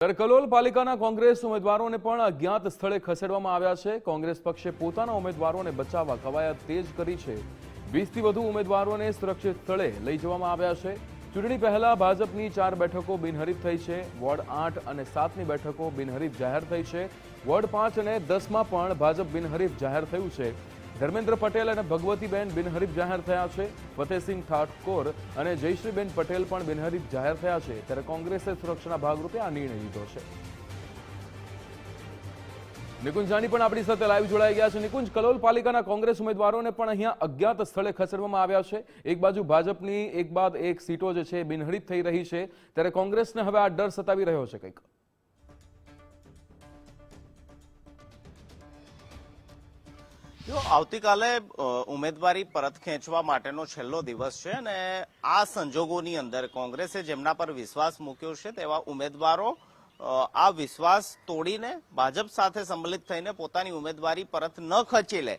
કલોલ પાલિકાના કોંગ્રેસ ઉમેદવારોને પણ અજ્ઞાત સ્થળે ખસેડવામાં આવ્યા છે। કોંગ્રેસ પક્ષે પોતાના ઉમેદવારોને બચાવવા કવાયત તેજ કરી છે। 20 થી વધુ ઉમેદવારોને સુરક્ષિત સ્થળે લઈ જવામાં આવ્યા છે। ચૂંટણી પહેલા ભાજપની 4 બેઠકો બિનહરીફ થઈ છે। વોર્ડ 8 અને 7ની બેઠકો બિનહરીફ જાહેર થઈ છે। વોર્ડ 5 અને 10માં પણ ભાજપ બિનહરીફ જાહેર થયું છે। ધર્મેન્દ્ર પટેલ અને ભગવતીબેન બિનહરીફ જાહેર થયા છે। ફતેહસિંહ ઠાકોર અને જયશ્રીબેન પટેલ પણ બિનહરીફ જાહેર થયા છે। ત્યારે કોંગ્રેસે સુરક્ષાના ભાગરૂપે આ નિર્ણય લીધો છે। નિકુંજ જાની પણ આપણી સાથે લાઈવ જોડાઈ ગયા છે। નિકુંજ, કલોલ પાલિકાના કોંગ્રેસ ઉમેદવારોને પણ અહીંયા અજ્ઞાત સ્થળે ખસેડવામાં આવ્યા છે। એક બાજુ ભાજપની એક બાદ એક સીટો જે છે બિનહરીફ થઈ રહી છે, ત્યારે કોંગ્રેસને હવે આ ડર સતાવી રહ્યો છે કંઈક। જો આવતીકાલે ઉમેદવારી પરત ખેંચવા માટેનો છેલ્લો દિવસ છે અને આ સંજોગોની અંદર કોંગ્રેસે જેમના પર વિશ્વાસ મૂક્યો છે તેવા ઉમેદવારો આ વિશ્વાસ તોડીને ભાજપ સાથે સંમલિત થઈને પોતાની ઉમેદવારી પરત ન ખેંચી લે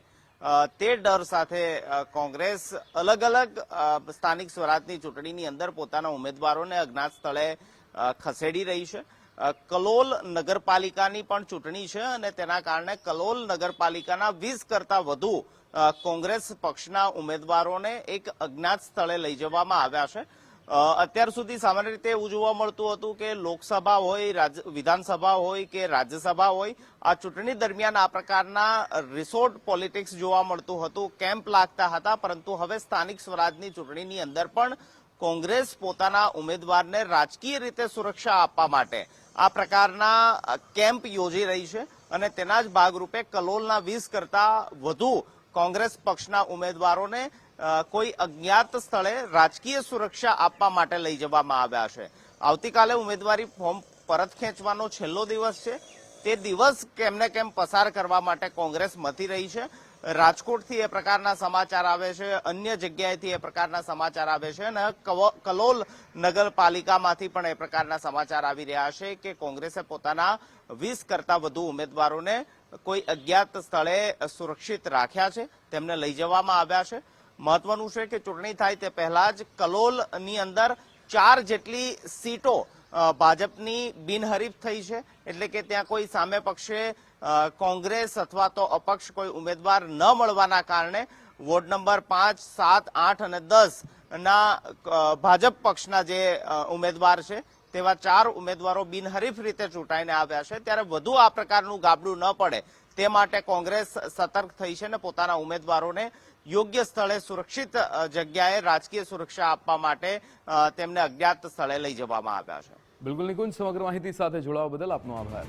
તે ડર સાથે કોંગ્રેસ અલગ અલગ સ્થાનિક સ્વરાજની ચૂંટણીની અંદર પોતાના ઉમેદવારોને અજ્ઞાત સ્થળે ખસેડી રહી છે। કલોલ નગરપાલિકાની પણ ચૂંટણી છે અને તેના કારણે કલોલ નગરપાલિકાના 20 કરતા વધુ કોંગ્રેસ પક્ષના ઉમેદવારોને એક અજ્ઞાત સ્થળે લઈ જવામાં આવ્યા છે। અત્યાર સુધી સામાન્ય રીતે એવું જોવા મળતું હતું કે લોકસભા હોય, વિધાનસભા હોય કે રાજ્યસભા હોય, આ ચૂંટણી દરમિયાન આ પ્રકારના રિસોર્ટ પોલિટિક્સ જોવા મળતું હતું, કેમ્પ લાગતા હતા, પરંતુ હવે સ્થાનિક સ્વરાજની ચૂંટણીની અંદર પણ કોંગ્રેસ પોતાના ઉમેદવારને રાજકીય રીતે સુરક્ષા આપવા માટે આ પ્રકારના કેમ્પ યોજી રહી છે અને તેના જ ભાગરૂપે કલોલના 20 કરતા વધુ કોંગ્રેસ પક્ષના ઉમેદવારોને કોઈ અજ્ઞાત સ્થળે રાજકીય સુરક્ષા આપવા માટે લઈ જવામાં આવ્યા છે। આવતીકાલે ઉમેદવારી ફોર્મ પરત ખેંચવાનો છેલ્લો દિવસ છે। તે દિવસ કેમને કેમ પસાર કરવા માટે કોંગ્રેસ મથી રહી છે। રાજકોટથી એ પ્રકારના સમાચાર આવે છે, અન્ય જગ્યાએથી એ પ્રકારના સમાચાર આવે છે અને કલોલ નગરપાલિકામાંથી પણ એ પ્રકારના સમાચાર આવી રહ્યા છે કે કોંગ્રેસે પોતાના 20 કરતા વધુ ઉમેદવારોને કોઈ અજ્ઞાત સ્થળે સુરક્ષિત રાખ્યા છે, તેમને લઈ જવામાં આવ્યા છે। મહત્વનું છે કે ચૂંટણી થાય તે પહેલા જ કલોલની અંદર 4 જેટલી સીટો ભાજપની બિનહરીફ થઈ છે, એટલે કે ત્યાં કોઈ સામે પક્ષે કોંગ્રેસ અથવા તો અપક્ષ કોઈ ઉમેદવાર ન મળવાના કારણે વોર્ડ નંબર 5, 7, 8 અને 10 ના ભાજપ પક્ષના જે ઉમેદવાર છે તેવા 4 ઉમેદવારો બિનહરીફ રીતે ચૂંટાઈને આવ્યા છે। ત્યારે વધુ આ પ્રકારનું ગાબડું ન પડે તે માટે કોંગ્રેસ સતર્ક થઈ છે અને પોતાના ઉમેદવારોને યોગ્ય સ્થળે સુરક્ષિત જગ્યાએ રાજકીય સુરક્ષા આપવા માટે તેમને અજ્ઞાત સ્થળે લઈ જવામાં આવ્યા છે। બિલકુલ નિકુંજ, સમગ્ર માહિતી સાથે જોડાવા બદલ આપનો આભાર।